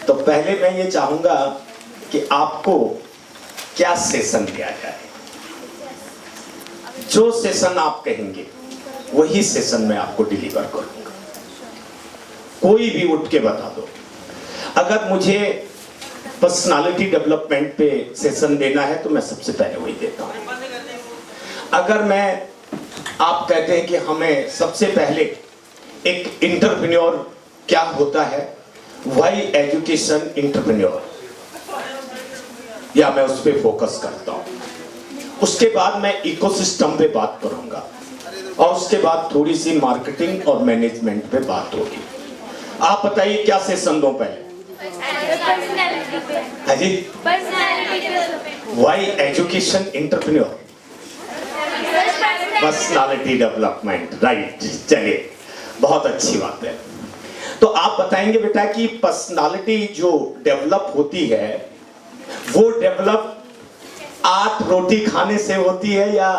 तो पहले मैं ये चाहूंगा कि आपको क्या सेशन दिया जाए। जो सेशन आप कहेंगे वही सेशन मैं आपको डिलीवर करूंगा। कोई भी उठ के बता दो। अगर मुझे पर्सनालिटी डेवलपमेंट पे सेशन देना है तो मैं सबसे पहले वही देता हूं। अगर आप कहते हैं कि हमें सबसे पहले एक इंटरप्रेन्योर क्या होता है, वाई एजुकेशन इंटरप्रेन्योर, या मैं उस पर फोकस करता हूं। उसके बाद मैं इकोसिस्टम पे बात करूंगा और उसके बाद थोड़ी सी मार्केटिंग और मैनेजमेंट पे बात होगी। आप बताइए क्या सेशन दो पहले? हाँ जी, वाई education entrepreneur, personality development, right. चलिए, बहुत अच्छी बात है। तो आप बताएंगे बेटा कि पर्सनालिटी जो डेवलप होती है वो डेवलप 8 रोटी खाने से होती है या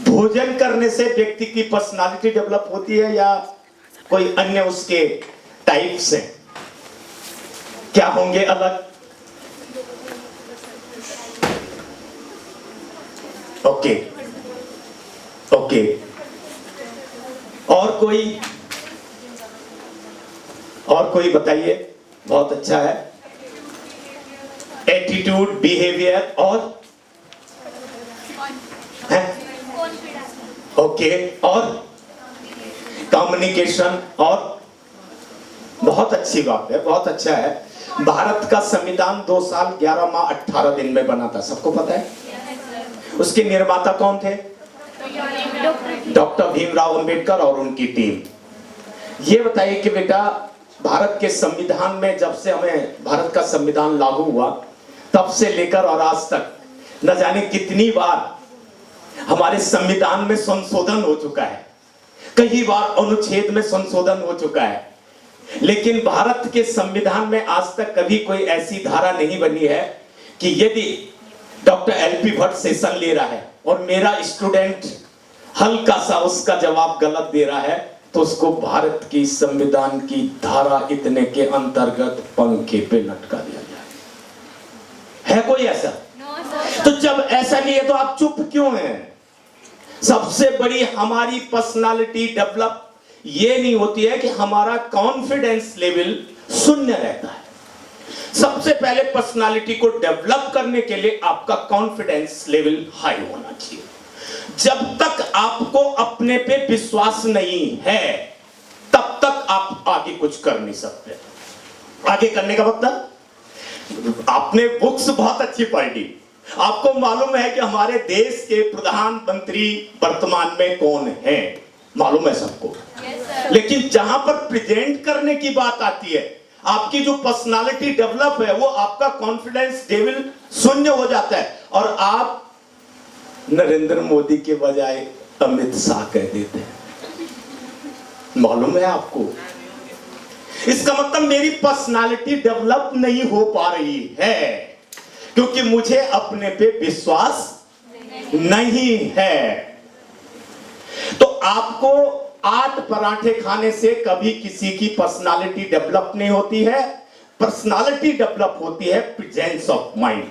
भोजन करने से व्यक्ति की पर्सनालिटी डेवलप होती है, या कोई अन्य उसके टाइप्स हैं? क्या होंगे अलग? ओके ओके, और कोई बताइए। बहुत अच्छा है। एटीट्यूड, बिहेवियर और ओके, और कम्युनिकेशन, और बहुत अच्छी बात है, बहुत अच्छा है। भारत का संविधान 2 साल 11 माह 18 दिन में बना था, सबको पता है? उसके निर्माता कौन थे? डॉक्टर भीमराव अंबेडकर और उनकी टीम। ये बताइए कि बेटा भारत के संविधान में, जब से हमें भारत का संविधान लागू हुआ तब से लेकर और आज तक न जाने कितनी बार हमारे संविधान में संशोधन हो चुका है, कई बार अनुच्छेद में संशोधन हो चुका है, लेकिन भारत के संविधान में आज तक कभी कोई ऐसी धारा नहीं बनी है कि यदि डॉक्टर एलपी भट्ट सेशन ले रहा है और मेरा स्टूडेंट हल्का सा उसका जवाब गलत दे रहा है तो उसको भारत की संविधान की धारा इतने के अंतर्गत पंखे पे लटका दिया जाए। है कोई ऐसा? तो जब ऐसा नहीं है तो आप चुप क्यों हैं? सबसे बड़ी हमारी पर्सनालिटी डेवलप ये नहीं होती है कि हमारा कॉन्फिडेंस लेवल शून्य रहता है। सबसे पहले पर्सनालिटी को डेवलप करने के लिए आपका कॉन्फिडेंस लेवल हाई होना चाहिए। जब तक आपको अपने पे विश्वास नहीं है तब तक आप आगे कुछ कर नहीं सकते। आगे करने का मतलब, आपने बुक्स बहुत अच्छी पढ़ी, आपको मालूम है कि हमारे देश के प्रधानमंत्री वर्तमान में कौन है, मालूम है सबको। लेकिन जहां पर प्रेजेंट करने की बात आती है, आपकी जो पर्सनालिटी डेवलप है वो आपका कॉन्फिडेंस लेवल शून्य हो जाता है और आप नरेंद्र मोदी के बजाय अमित शाह कह देते हैं। मालूम है आपको? इसका मतलब मेरी पर्सनालिटी डेवलप नहीं हो पा रही है क्योंकि मुझे अपने पे विश्वास नहीं है। तो आपको 8 पराठे खाने से कभी किसी की पर्सनालिटी डेवलप नहीं होती है। पर्सनालिटी डेवलप होती है प्रेजेंस ऑफ माइंड।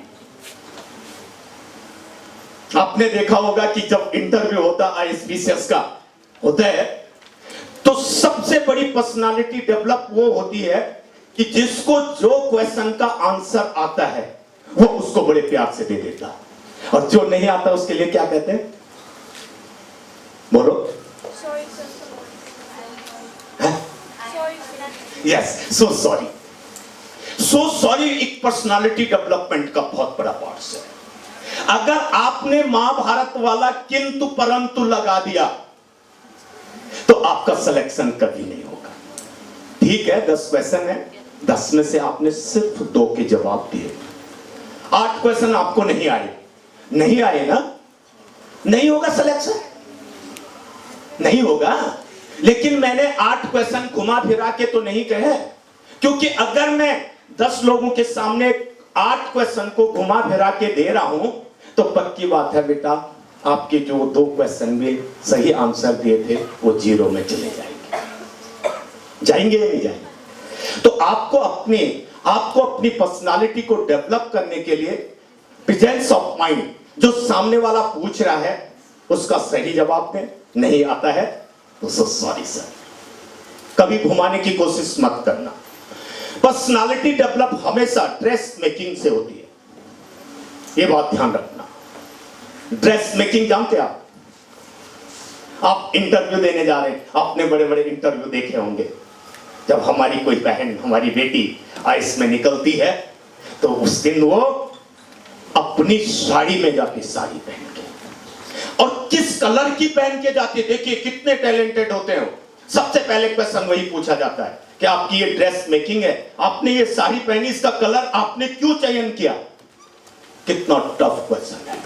आपने देखा होगा कि जब इंटरव्यू होता आईएएस का होता है तो सबसे बड़ी पर्सनालिटी डेवलप वो होती है कि जिसको जो क्वेश्चन का आंसर आता है वो उसको बड़े प्यार से दे देता, और जो नहीं आता उसके लिए क्या कहते हैं? बोलो। Yes, so sorry. So sorry एक पर्सनालिटी डेवलपमेंट का बहुत बड़ा पार्ट है। अगर आपने महाभारत वाला किंतु परंतु लगा दिया तो आपका सिलेक्शन कभी नहीं होगा। ठीक है, 10 क्वेश्चन है, 10 में से आपने सिर्फ 2 के जवाब दिए, 8 क्वेश्चन आपको नहीं आए ना, नहीं होगा सिलेक्शन, नहीं होगा। लेकिन मैंने 8 क्वेश्चन घुमा फिरा के तो नहीं कहे, क्योंकि अगर मैं 10 लोगों के सामने 8 क्वेश्चन को घुमा फिरा के दे रहा हूं तो पक्की बात है बेटा आपके जो 2 क्वेश्चन में सही आंसर दिए थे वो 0 में चले जाएंगे या नहीं जाएंगे? तो आपको अपनी पर्सनालिटी को डेवलप करने के लिए प्रेजेंस ऑफ माइंड, जो सामने वाला पूछ रहा है उसका सही जवाब दें, नहीं आता है तो सॉरी सर, कभी घुमाने की कोशिश मत करना। पर्सनालिटी डेवलप हमेशा ड्रेस मेकिंग से होती है, ये बात ध्यान रखना। ड्रेस मेकिंग जानते हैं आप इंटरव्यू देने जा रहे हैं, आपने बड़े बड़े इंटरव्यू देखे होंगे, जब हमारी कोई बहन, हमारी बेटी आइस में निकलती है तो उस दिन वो अपनी साड़ी में जाती, साड़ी पहन के, और किस कलर की पहन के जाती है। देखिए कितने टैलेंटेड होते हैं। सबसे पहले क्वेश्चन वही पूछा जाता है कि आपकी ये ड्रेस मेकिंग है, आपने ये साड़ी पहनी, इसका कलर आपने क्यों चयन किया। कितना टफ क्वेश्चन है,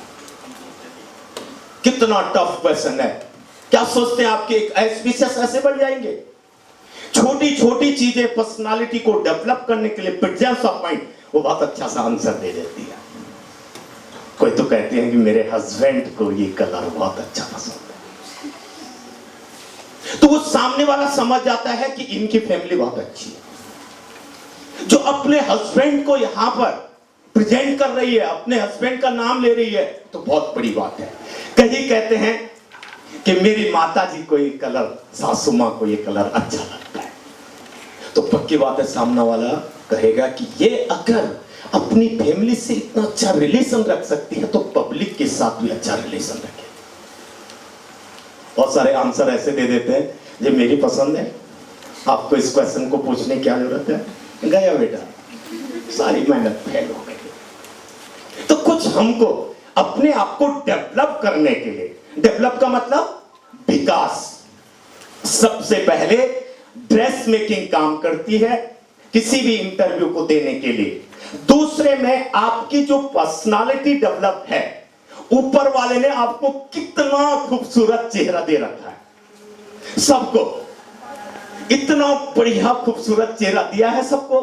कितना टफ क्वेश्चन है। क्या सोचते हैं आपके एस्पिशियस ऐसे बढ़ जाएंगे। छोटी छोटी चीजें पर्सनालिटी को डेवलप करने के लिए प्रेजेंस ऑफ माइंड वो बहुत अच्छा सा आंसर दे देती है। कोई तो कहते हैं कि मेरे हस्बैंड को ये कलर बहुत अच्छा पसंद है, तो वो सामने वाला समझ जाता है कि इनकी फैमिली बहुत अच्छी है। जो अपने हस्बैंड को यहां पर प्रेजेंट कर रही है, अपने हस्बैंड का नाम ले रही है, तो बहुत बड़ी बात है। कहीं कहते हैं कि मेरी माता जी को ये कलर, सासू मां को ये कलर अच्छा लगता है, तो पक्की बात है सामने वाला कहेगा कि ये अगर अपनी फैमिली से इतना अच्छा रिलेशन रख सकती है तो पब्लिक के साथ भी अच्छा रिलेशन रखे। बहुत सारे आंसर ऐसे दे देते हैं ये मेरी पसंद है, आपको इस क्वेश्चन को पूछने की क्या जरूरत है, गया बेटा, सारी मेहनत फेल हो गई। तो कुछ हमको अपने आप को डेवलप करने के लिए, डेवलप का मतलब विकास, सबसे पहले ड्रेस मेकिंग काम करती है किसी भी इंटरव्यू को देने के लिए। दूसरे में आपकी जो पर्सनालिटी डेवलप है, ऊपर वाले ने आपको कितना खूबसूरत चेहरा दे रखा है, सबको इतना बढ़िया खूबसूरत चेहरा दिया है सबको।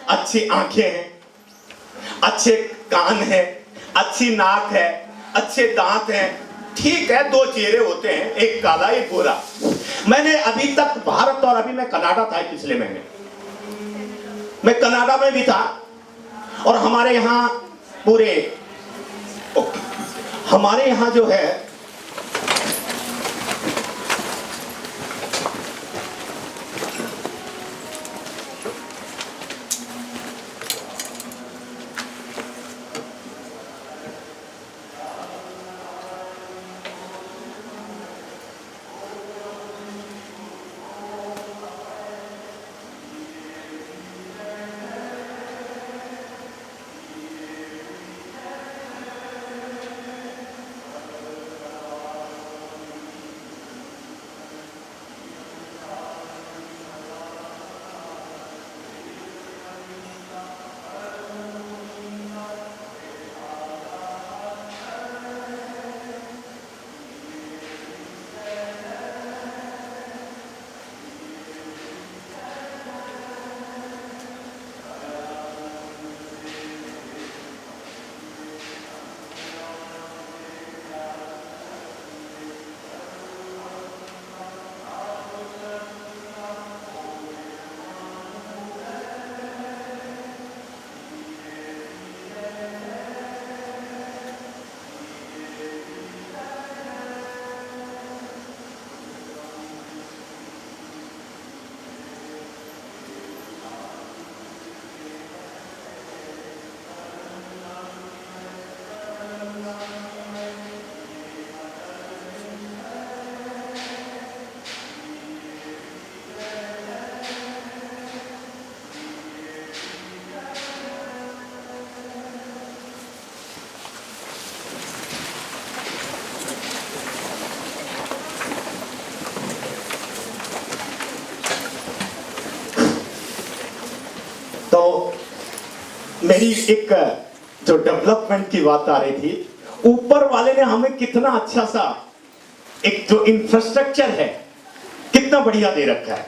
अच्छी आंखें हैं, अच्छे कान हैं, अच्छी नाक है, अच्छे दांत हैं। ठीक है, दो चेहरे होते हैं, एक काला एक गोरा। मैंने अभी तक भारत, और अभी मैं कनाडा था पिछले महीने, मैं कनाडा में भी था, और हमारे यहाँ पूरे, हमारे यहाँ जो है तो मेरी एक जो डेवलपमेंट की बात आ रही थी, ऊपर वाले ने हमें कितना अच्छा सा एक जो इंफ्रास्ट्रक्चर है कितना बढ़िया दे रखा है।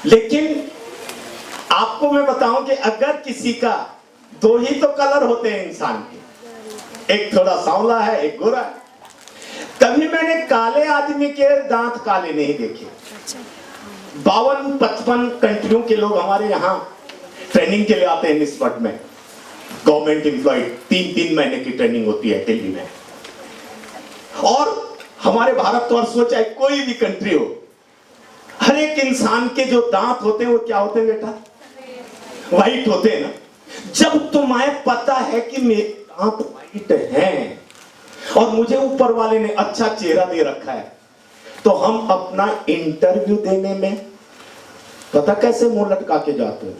लेकिन आपको मैं बताऊं कि अगर किसी का दो ही तो कलर होते हैं इंसान के, एक थोड़ा सांवला है, एक गोरा है। कभी मैंने काले आदमी के दांत काले नहीं देखे, 52-55 कंट्रियों के लोग हमारे यहाँ ट्रेनिंग के लिए आते हैं निस्बत में। गवर्नमेंट एम्प्लॉय 3-3 महीने की ट्रेनिंग होती है दिल्ली में। और हमारे भारतवर्ष हो चाहे कोई भी कंट्री हो, हर एक इंसान के जो दांत होते हैं वो क्या होते हैं बेटा? व्हाइट होते हैं ना। जब तुम्हें पता है कि मेरे दांत व्हाइट हैं और मुझे ऊपर वाले ने अच्छा चेहरा दे रखा है, तो हम अपना इंटरव्यू देने में पता कैसे मुंह लटका के जाते हैं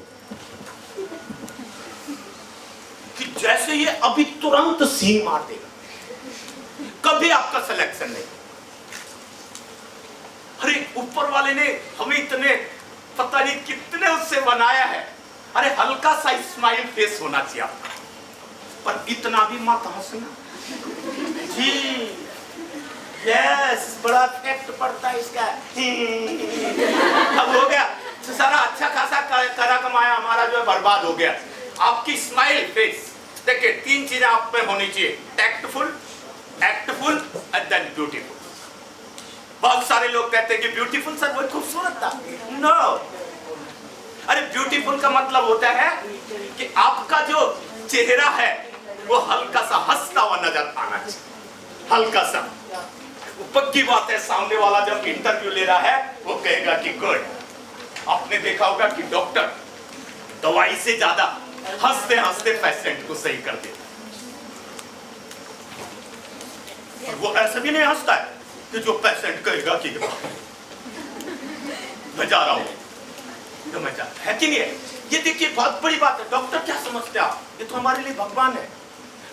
कि जैसे ये अभी तुरंत सीन मार देगा, कभी आपका सिलेक्शन नहीं। अरे ऊपर वाले ने हमें इतने पता नहीं कितने उससे बनाया है। अरे हल्का सा स्माइल फेस होना चाहिए आपका, पर इतना भी मत हंसना जी। यस, बड़ा इफेक्ट पड़ता है इसका। अब हो गया सारा अच्छा खासा करा कमाया हमारा जो है बर्बाद हो गया। आपकी स्माइल फेस देखिए, 3 चीजें आप में होनी चाहिए, टैक्टफुल, एक्टफुल एंड देन ब्यूटीफुल। बहुत सारे लोग कहते हैं कि ब्यूटीफुल सर वो खूबसूरत था। नो, अरे ब्यूटीफुल का मतलब होता है कि आपका जो चेहरा है वो हल्का सा हंसता हुआ नजर आना चाहिए, हल्का सा। पक्की बात है, सामने वाला जब इंटरव्यू ले रहा है वो कहेगा कि गुड। आपने देखा होगा कि डॉक्टर दवाई से ज्यादा हंसते हंसते पेशेंट को सही कर देता। वो ऐसा भी नहीं हंसता है कि जो पेशेंट कहेगा कि मैं जा रहा हूं, तो मैं जा, है कि नहीं है? ये देखिए बहुत बड़ी बात है। डॉक्टर क्या समझते हैं आप? ये तो हमारे लिए भगवान है।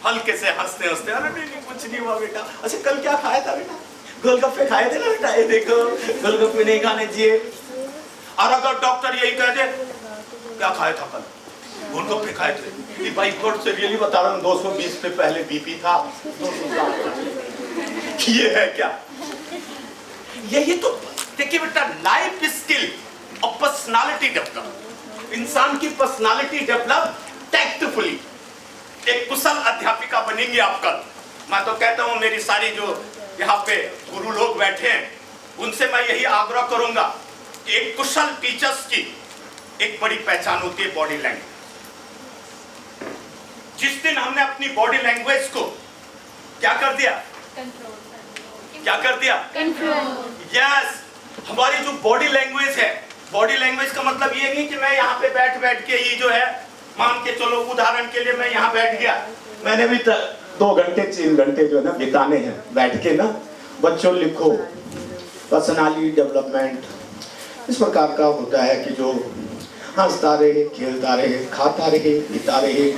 हल्के से हंसते हंसते, अरे नहीं कुछ नहीं हुआ बेटा। अच्छा कल क्या खाया था बेटा? गोलगप्पे खाए थे ना बेटा, ये देखो गोलगप्पे नहीं खाने चाहिए। और अगर डॉक्टर यही कह दे क्या खाया था कल? गोलगप्पे खाए थे। ये भाई गॉड से रियली बता रहा हूँ, 220 पे पहले बीपी था, 200 ये है क्या? यही तो देखिए बेटा, लाइफ स्किल और पर्सनालिटी डेवलप, इंसान की पर्सनालिटी डेवलप टैक्टफुली। एक कुशल अध्यापिका बनेंगे आप कल। मैं तो कहता हूं मेरी सारी जो यहाँ पे गुरु लोग बैठे हैं उनसे मैं यही आग्रह करूंगा कि एक कुशल टीचर्स की एक बड़ी पहचान होती है बॉडी लैंग्वेज। जिस दिन हमने अपनी बॉडी लैंग्वेज को क्या कर दिया, क्या कर दिया, यस, हमारी जो बॉडी लैंग्वेज है, बॉडी लैंग्वेज का मतलब ये नहीं कि मैं यहाँ पे बैठ बैठ के ये जो है, मान के चलो उदाहरण के लिए मैं यहाँ बैठ गया, मैंने भी 2 घंटे 3 घंटे जो है ना बिताने हैं बैठ के ना, बच्चों लिखो पर्सनालिटी डेवलपमेंट। इस प्रकार का होता है कि जो हंसता रहे, खेलता रहे, खाता रहे, पीता रहे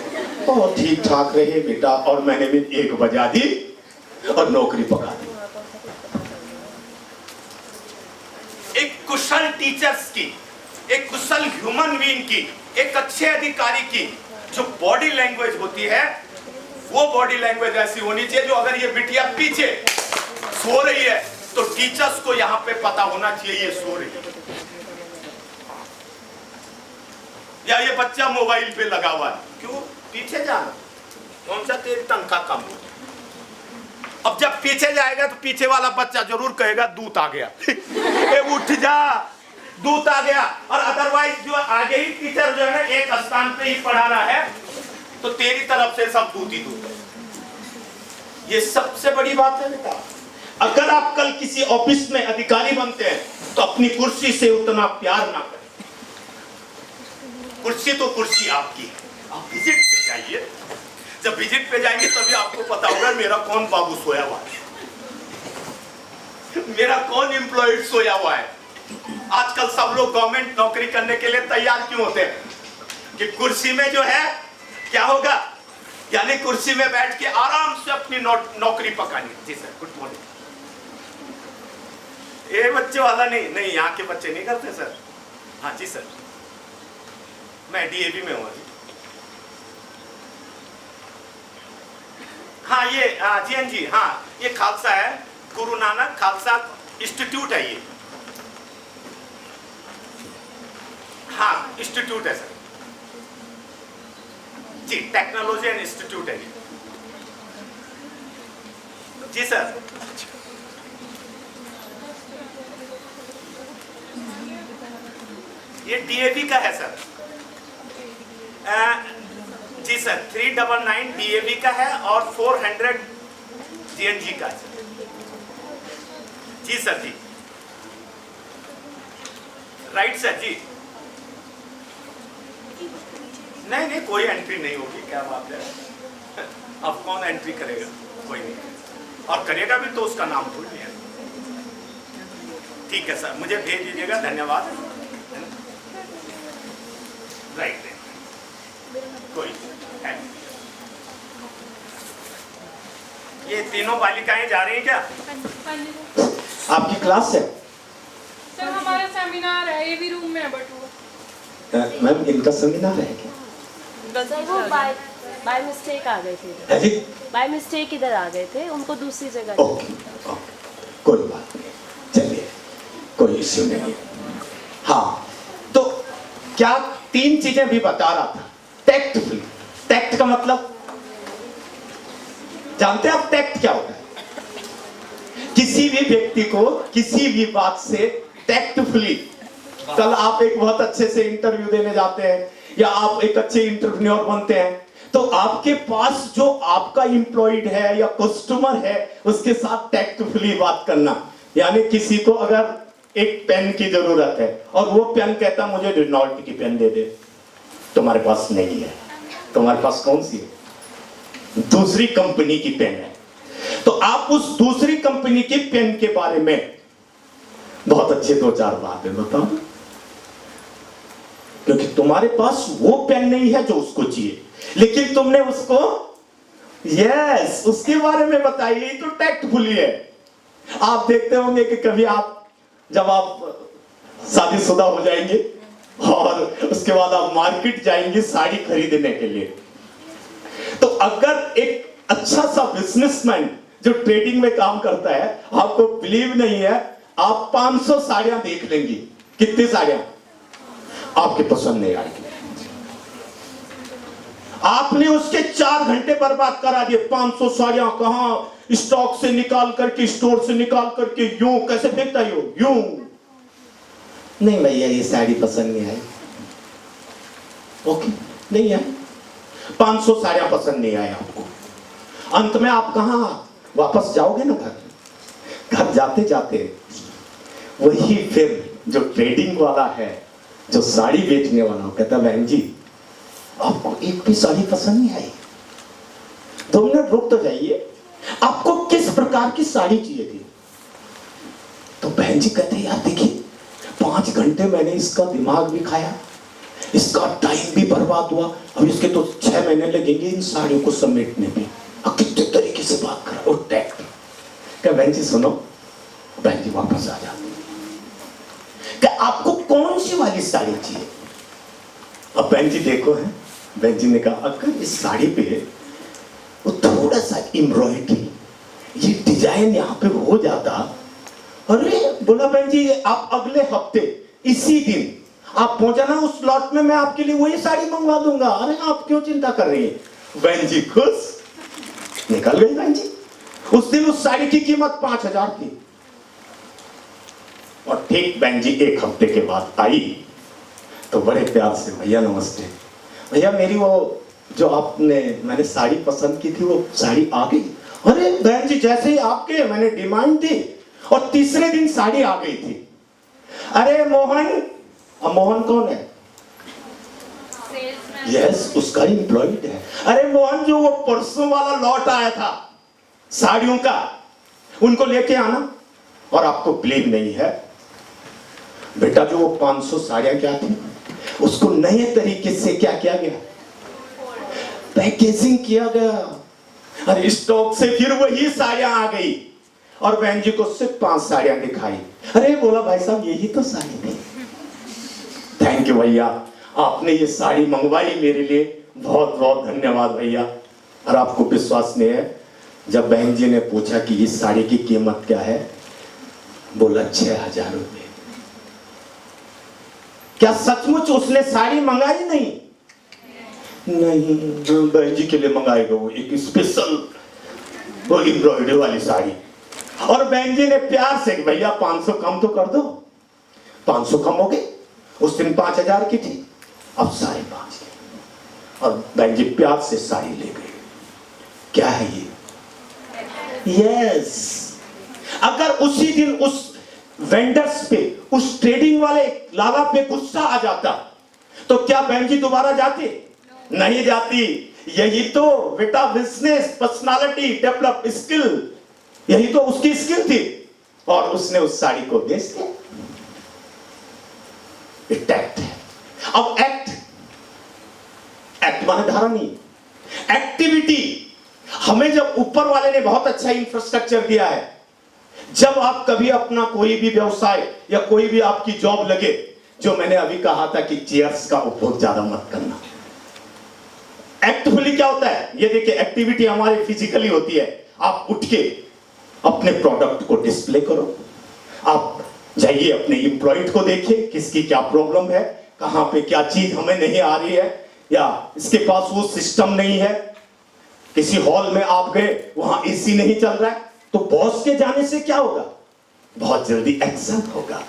और ठीक ठाक रहे बेटा। और मैंने भी 1 बजा दी और नौकरी पका दी। एक कुशल टीचर्स की, एक कुशल ह्यूमन बीइंग की, एक अच्छे अधिकारी की जो बॉडी लैंग्वेज होती है, वो बॉडी लैंग्वेज ऐसी होनी चाहिए जो अगर ये बिटिया पीछे सो रही है तो टीचर्स को यहाँ पे पता होना चाहिए ये सो रही है, या ये बच्चा मोबाइल पे लगा हुआ है। क्यों पीछे जाना? कौन सा तेरी तनख्वाह कम हो? अब जब पीछे जाएगा तो पीछे वाला बच्चा जरूर कहेगा दूत आ गया। ए उठ जा, दूत आ गया। और अदरवाइज जो आगे ही टीचर जो है ना एक स्थान पे ही पढ़ा रहा है तो तेरी तरफ से सब दूत ही दूत है। ये सबसे बड़ी बात है बेटा। अगर आप कल किसी ऑफिस में अधिकारी बनते हैं तो अपनी कुर्सी से उतना प्यार ना करें। कुर्सी तो कुर्सी आपकी है, आप विजिट पे जाइए। जब विजिट पे जाएंगे तभी आपको पता होगा मेरा कौन बाबू सोया हुआ है, मेरा कौन एम्प्लॉयड सोया हुआ है। आजकल सब लोग गवर्नमेंट नौकरी करने के लिए तैयार क्यों होते हैं कि कुर्सी में जो है क्या होगा, यानी कुर्सी में बैठ के आराम से अपनी नौकरी पकानी। जी सर, गुड मॉर्निंग। ये बच्चे वाला नहीं, नहीं यहाँ के बच्चे नहीं करते सर। हाँ जी सर, मैं डीएवी में हूँ। हाँ ये जी हाँ जी, हाँ ये खालसा है, गुरु नानक खालसा इंस्टीट्यूट है ये। हाँ इंस्टीट्यूट है sir ji, technology and institute है ये। जी सर। ये डीएवी का है सर। जी सर, 399 डीएवी का है और 400 जीएनजी का है। जी सर, जी राइट सर जी। नहीं नहीं, कोई एंट्री नहीं होगी, क्या बात है। अब कौन एंट्री करेगा, कोई नहीं, और करेगा भी तो उसका नाम भूल लिया। ठीक है सर, मुझे भेज दीजिएगा, धन्यवाद। राइट, कोई है। ये तीनों बालिकाएं जा रही हैं क्या? आपकी क्लास है? सर हमारा सेमिनार है, ये भी रूम में है बटुआ। मैम इनका सेमिनार है क्या? वो बाय मिस्टेक आ गए थे, जी बाय मिस्टेक इधर आ गए थे, उनको दूसरी जगह। ओके ओके, कोई बात नहीं, चलिए कोई इश्यू नहीं। हाँ, तो क्या 3 चीजें भी बता रहा था। टैक्टफुल, टैक्ट का मतलब जानते हैं आप? टैक्ट क्या होता है? किसी भी व्यक्ति को किसी भी बात से टैक्टफुली, कल आप एक बहुत अच्छे से इंटरव्यू देने जाते हैं या आप एक अच्छे इंटरव्यूअर बनते हैं, तो आपके पास जो आपका एम्प्लॉयड है या कस्टमर है उसके साथ टैक्टफुली बात करना। यानी किसी को अगर एक पेन की जरूरत है और वो पेन कहता मुझे रेनॉल्ट की पेन दे दे, तुम्हारे पास नहीं है, तुम्हारे पास कौन सी है? दूसरी कंपनी की पेन है, तो आप उस दूसरी कंपनी की पेन के बारे में बहुत अच्छे 2-4 बातें बताओ, क्योंकि तुम्हारे पास वो पेन नहीं है जो उसको चाहिए, लेकिन तुमने उसको यस उसके बारे में बताई। ये तो टैक्टफुली है। आप देखते होंगे कि कभी आप जब आप शादीशुदा हो जाएंगे और उसके बाद आप मार्केट जाएंगे साड़ी खरीदने के लिए, तो अगर एक अच्छा सा बिजनेसमैन जो ट्रेडिंग में काम करता है, आपको बिलीव नहीं है, आप 500 साड़ियां देख लेंगी। कितनी साड़ियां आपके पसंद नहीं आएगी, आपने उसके 4 घंटे बर्बाद करा दिए। 500 साड़ियां कहां स्टॉक से निकाल करके, स्टोर से निकाल करके, यूं कैसे फेंकता है, यूं नहीं भैया ये साड़ी पसंद नहीं आई, ओके नहीं है। 500 साड़ियां पसंद नहीं आई आपको, अंत में आप कहां वापस जाओगे ना घर जाते जाते वही फिर जो ट्रेडिंग वाला है, जो साड़ी बेचने वाला, कहता बहन जी आपको एक भी साड़ी पसंद नहीं आई, 2 मिनट रुक तो जाइए, आपको किस प्रकार की साड़ी चाहिए थी? तो बहन जी कहते यार देखिए 5 घंटे मैंने इसका दिमाग भी खाया, इसका टाइम भी बर्बाद हुआ, अब इसके तो 6 महीने लगेंगे इन साड़ियों को समेटने में। अब कितने तरीके से बात कर रहा, और टैक्ट क्या? बहन जी सुनो, बहन जी वापस आ जाओ, क्या आपको कौन सी वाली साड़ी चाहिए? अब बहन जी देखो है, बहन जी ने कहा अगर इस साड़ी पे वो थोड़ा सा एम्ब्रॉयडरी, ये डिजाइन यहाँ पे हो जाता। अरे बोला बहन जी आप अगले हफ्ते इसी दिन आप पहुंचाना उस लॉट में, मैं आपके लिए वही साड़ी मंगवा दूंगा। अरे आप क्यों चिंता कर रही है? बहन जी खुश, निकल गई बहन जी। उस दिन उस साड़ी की कीमत 5000 थी, और ठीक बहन जी 1 हफ्ते के बाद आई तो बड़े प्यार से भैया नमस्ते, भैया मेरी वो जो आपने मैंने साड़ी पसंद की थी वो साड़ी आ गई। अरे बहन जी जैसे ही आपके मैंने डिमांड दी और तीसरे दिन साड़ी आ गई थी। अरे मोहन, अब मोहन कौन है? यस उसका एम्प्लॉयड है। अरे मोहन जो वो परसों वाला लॉट आया था साड़ियों का, उनको लेके आना। और आपको बिलीव नहीं है बेटा, जो वो 500 साड़ियां क्या थी उसको नए तरीके से क्या किया गया, पैकेजिंग किया गया, और स्टॉक से फिर वही साड़ियां आ गई और बहन जी को सिर्फ 5 साड़ियां दिखाई। अरे बोला भाई साहब यही तो साड़ी थी। थैंक यू भैया, आपने ये साड़ी मंगवाई मेरे लिए, बहुत बहुत धन्यवाद भैया। और आपको विश्वास नहीं है, जब बहन जी ने पूछा कि इस साड़ी की कीमत क्या है, बोला 6000 रुपए। क्या सचमुच उसने साड़ी मंगाई? नहीं नहीं, बहन जी के लिए मंगाएगा वो एक स्पेशल वो एम्ब्रॉयडरी वाली साड़ी। और बहन जी ने प्यार से भैया 500 कम तो कर दो। 500 कम हो गए, उस दिन 5,000 की थी, अब 5,500 की। और बहन जी प्यार से साड़ी ले गए। क्या है ये? यस, अगर उसी दिन उस वेंडर्स पे, उस ट्रेडिंग वाले लाला पे गुस्सा आ जाता तो क्या बहन जी दोबारा जाती? नहीं जाती। यही तो बेटा बिजनेस पर्सनालिटी डेवलप स्किल, यही तो उसकी स्किल थी, और उसने उस साड़ी को बेच दिया। एक्ट है। अब एक्ट माने धारा नहीं, एक्टिविटी। हमें जब ऊपर वाले ने बहुत अच्छा इंफ्रास्ट्रक्चर दिया है, जब आप कभी अपना कोई भी व्यवसाय या कोई भी आपकी जॉब लगे, जो मैंने अभी कहा था कि चेयर्स का उपभोग ज्यादा मत करना। एक्टिवली क्या होता है, ये देखिए एक्टिविटी हमारी फिजिकली होती है। आप उठ के अपने प्रोडक्ट को डिस्प्ले करो, आप जाइए अपने एम्प्लॉयड को देखिए किसकी क्या प्रॉब्लम है, कहां पे क्या चीज हमें नहीं आ रही है, या इसके पास वो सिस्टम नहीं है। किसी हॉल में आप गए, वहां एसी नहीं चल रहा है, तो बॉस के जाने से क्या होगा? बहुत जल्दी एक्शन होगा।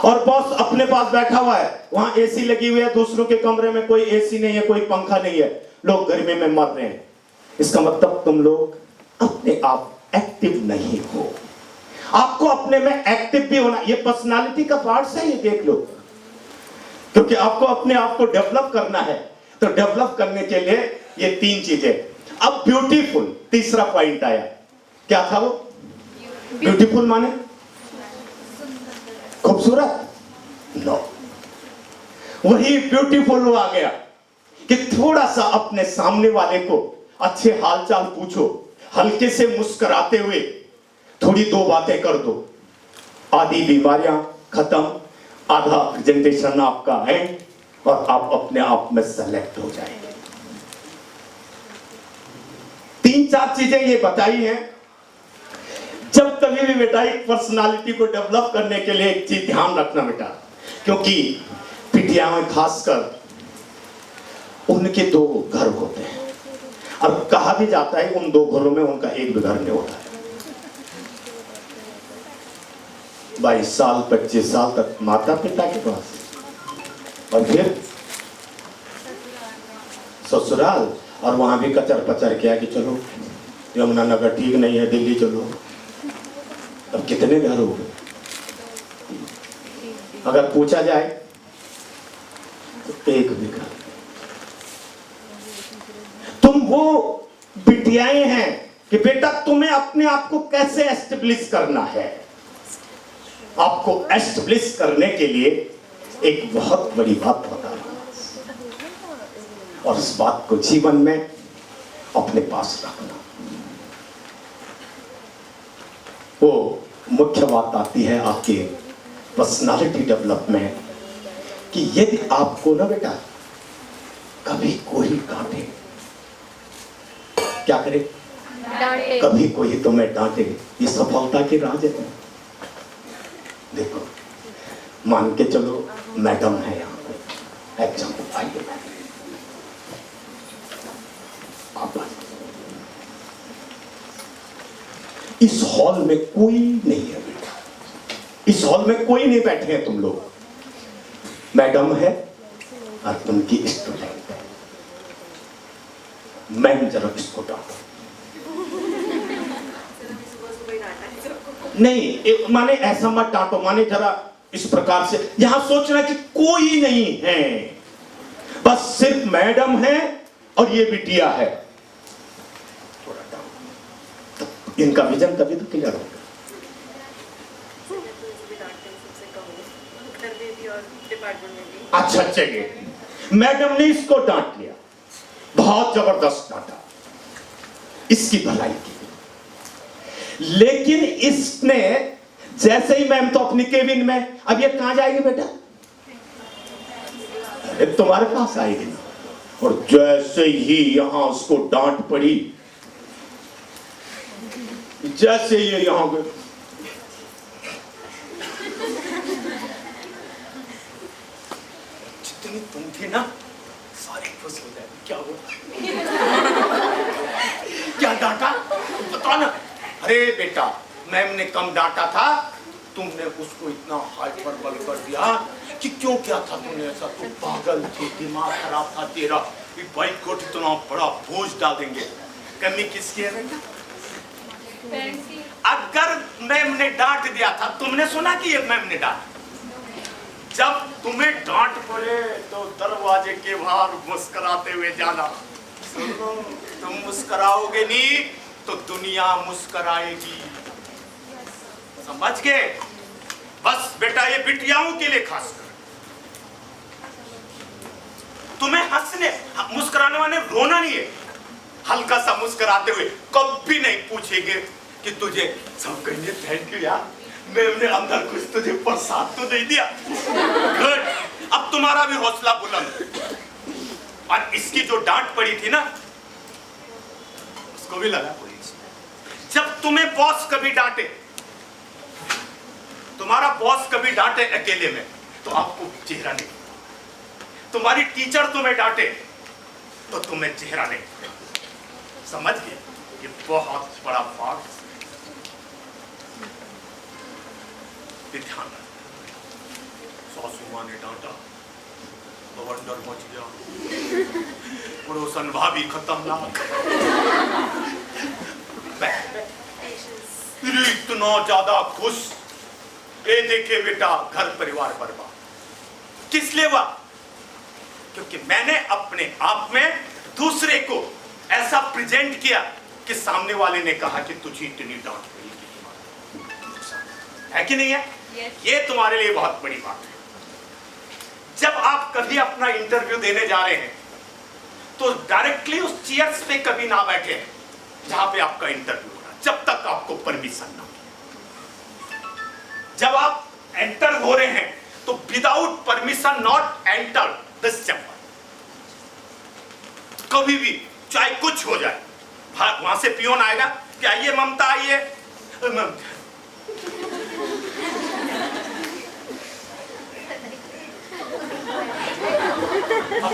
और बॉस अपने पास बैठा हुआ है, वहां एसी लगी हुई है, दूसरों के कमरे में कोई एसी नहीं है, कोई पंखा नहीं है, लोग गर्मी में मर रहे हैं। इसका मतलब तुम लोग अपने आप एक्टिव नहीं हो। आपको अपने में एक्टिव भी होना, ये पर्सनालिटी का पार्ट है, ये देख लो। क्योंकि आपको अपने आप को डेवलप करना है, तो डेवलप करने के लिए ये 3 चीजें। अब ब्यूटीफुल, तीसरा पॉइंट आया। क्या था वो? ब्यूटीफुल माने खूबसूरत? नो, वही ब्यूटीफुल वो आ गया कि थोड़ा सा अपने सामने वाले को अच्छे हालचाल पूछो, हल्के से मुस्कुराते हुए थोड़ी 2 बातें कर दो, आधी बीमारियां खत्म, आधा प्रेजेंटेशन आपका एंड, और आप अपने आप में सेलेक्ट हो जाएंगे। 3-4 चीजें ये बताई हैं। जब कभी भी बेटा एक पर्सनालिटी को डेवलप करने के लिए एक चीज ध्यान रखना बेटा, क्योंकि बिटिया में खासकर उनके 2 घर होते हैं, और कहा भी जाता है उन 2 घरों में उनका एक भी घर नहीं होता है। 22 साल 25 साल तक माता पिता के पास, और फिर ससुराल, और वहां भी कचर पचर किया कि चलो यमुनानगर ठीक नहीं है, दिल्ली चलो। अब कितने घर हो गए? अगर पूछा जाए तो एक भी घर। तुम वो बिटियाएं हैं कि बेटा तुम्हें अपने आप को कैसे एस्टेब्लिश करना है। आपको एस्टेब्लिश करने के लिए एक बहुत बड़ी बात बता रहा हूं, और इस बात को जीवन में अपने पास रखना। वो मुख्य बात आती है आपके पर्सनालिटी डेवलपमेंट कि यदि आपको ना बेटा कभी कोई डांटे, क्या करे? डांटे। कभी कोई तुम्हें डांटे, ये सफलता की राज है। देखो मान के चलो मैडम है यहाँ पे, एग्जाम्पल आइए आप इस हॉल में कोई नहीं है बेटा, इस हॉल में कोई नहीं बैठे हैं तुम लोग, मैडम है और उनकी स्टूडेंट है। मैम जरा इसको डांटो। नहीं माने ऐसा मत डांटो, माने जरा इस प्रकार से यहां सोचना कि कोई नहीं है, बस सिर्फ मैडम है और ये बिटिया है। थोड़ा डांटो, तो इनका विजन तभी तो क्लियर होगा। अच्छा चलिए, मैडम ने इसको डांट लिया, बहुत जबरदस्त डांटा, इसकी भलाई की, लेकिन इसने जैसे ही मैम तो अपनी केबिन में, अब ये कहां जाएगी बेटा? अरे तुम्हारे पास आएगी ना। और जैसे ही यहां उसको डांट पड़ी, जैसे ये यहां गए, जितनी तुम थी ना सारी खुश हो जाए। क्या हुआ? क्या डांटा? बताओ ना। अरे बेटा मैम ने कम डांटा था, तुमने उसको इतना हाइपरबल कर दिया कि क्यों क्या था तुमने ऐसा? तुम पागल थी, दिमाग खराब था तेरा। ये बाइक को इतना बड़ा बोझ डाल देंगे। कमी किसकी है बेटा? अगर मैम ने डांट दिया था, तुमने सुना कि ये मैम ने डांट, जब तुम्हें डांट पड़े तो दरवाजे के बाहर मुस्कुराते हुए जाना। सुनो, तुम मुस्कुराओगे नहीं तो दुनिया मुस्कुराएगी, समझ गए? बस बेटा ये बिटियाओं के लिए खास कर, तुम्हें हंसने मुस्कुराने वाले रोना नहीं है। हल्का सा मुस्कुराते हुए कभी नहीं पूछेंगे कि तुझे, सब कहेंगे थैंक यू यार, मैम ने अंदर कुछ तुझे प्रसाद तो नहीं दिया। गुड, अब तुम्हारा भी हौसला बुलंद। और इसकी जो डांट पड़ी थी ना, उसको भी लगा कोई। जब तुम्हें बॉस कभी डांटे, तुम्हारा बॉस कभी डांटे अकेले में, तो आपको चेहरा नहीं, तुम्हारी टीचर तुम्हें डांटे तो तुम्हें चेहरा नहीं, समझ गए? ये बहुत बड़ा फॉल्ट। ध्यान रखना, सासू माँ ने डांटा तो वंडर मच गया, पड़ोसन भाभी खतरनाक, इतना ज्यादा खुश, ये देखे बेटा घर परिवार बर्बाद। किस लिए हुआ? क्योंकि मैंने अपने आप में दूसरे को ऐसा प्रेजेंट किया कि सामने वाले ने कहा कि तुझे इतनी डांट पड़ी, है कि नहीं है? ये तुम्हारे लिए बहुत बड़ी बात है। जब आप कभी अपना इंटरव्यू देने जा रहे हैं तो डायरेक्टली उस चेयर्स पे कभी ना बैठे जहां पे आपका इंटरव्यू हो रहा है, जब तक आपको परमिशन ना हो। जब आप एंटर हो रहे हैं तो without permission not enter this chamber. कभी भी चाहे कुछ हो जाए, वहां से पियोन आएगा कि आइए ममता आइए,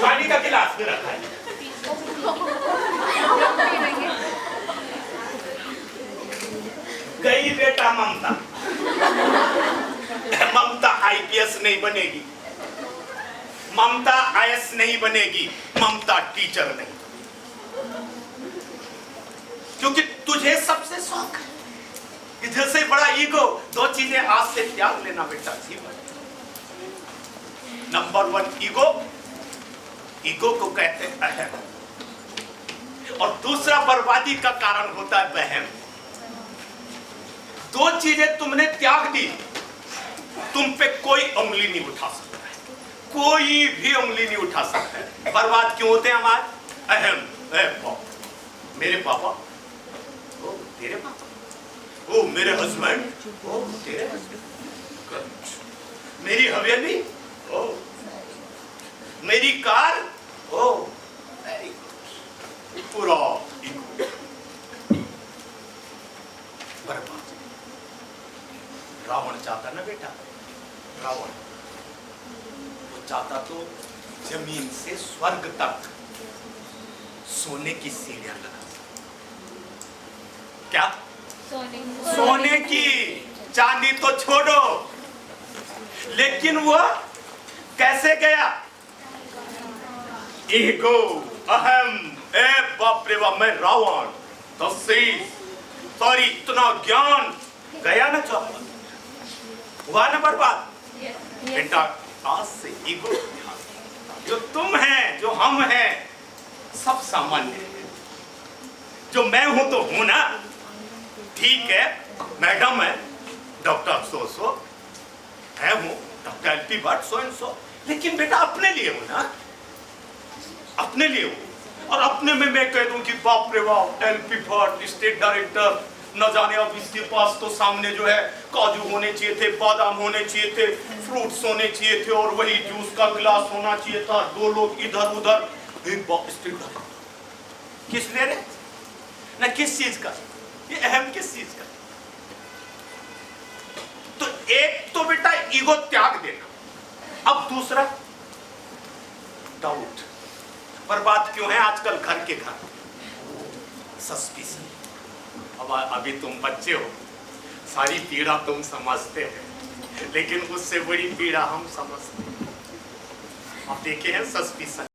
पानी का गिलास में रखा है, गई बेटा ममता। ममता आईपीएस नहीं बनेगी, ममता आईएएस नहीं बनेगी, ममता टीचर नहीं, क्योंकि तुझे सबसे शौक है। इधर से बड़ा ईगो, दो चीजें आज से त्याग लेना बेटा जीवन। नंबर 1 ईगो, ईगो को कहते हैं अहम, और दूसरा बर्बादी का कारण होता है वहम। दो चीजें तुमने त्याग दी, तुम पे कोई उंगली नहीं उठा सकता है, कोई भी उंगली नहीं उठा सकता है। बर्बाद क्यों होते हैं हमारे? अहम। मेरे पापा, ओ तेरे पापा, ओ मेरे हस्बैंड, ओ तेरे हस्बैंड, मेरी हवेली, ओ मेरी कार, ओ पूरा बर्बाद। रावण चाहता ना बेटा, रावण वो चाहता तो जमीन से स्वर्ग तक सोने की सीढ़ियां लगा, क्या सोने की, चांदी तो छोड़ो, लेकिन वो कैसे गया? ईगो, अहम, ए बाप रे बाप, मैं रावण, सॉरी इतना ज्ञान गया ना, चौपा हुआ ना बर्बाद। बेटा आज से ईगो, जो तुम हैं, जो हम हैं, सब सामान्य है। जो मैं हूं तो हूं ना, ठीक है, मैडम है डॉक्टर सो है, हूं doctor LP Bhatt so and so, लेकिन बेटा अपने लिए हूं ना, अपने लिए हूं। और अपने में मैं कह दूं कि बाप रे बाप, एलपी भट्ट स्टेट डायरेक्टर, न जाने अब इसके पास तो सामने जो है काजू होने चाहिए थे, बादाम होने चाहिए थे, फ्रूट्स होने चाहिए थे, और वही जूस का गिलास होना चाहिए था, दो लोग इधर उधर। किस ले रहे ना, किस चीज का, ये अहम किस चीज का? तो एक तो बेटा ईगो त्याग देना। अब दूसरा डाउट। बर्बाद क्यों है आजकल घर के घर? सस्पिशन। अब अभी तुम बच्चे हो, सारी पीड़ा तुम समझते हो, लेकिन उससे बड़ी पीड़ा हम समझते हैं। आप देखे हैं सस्पिशन,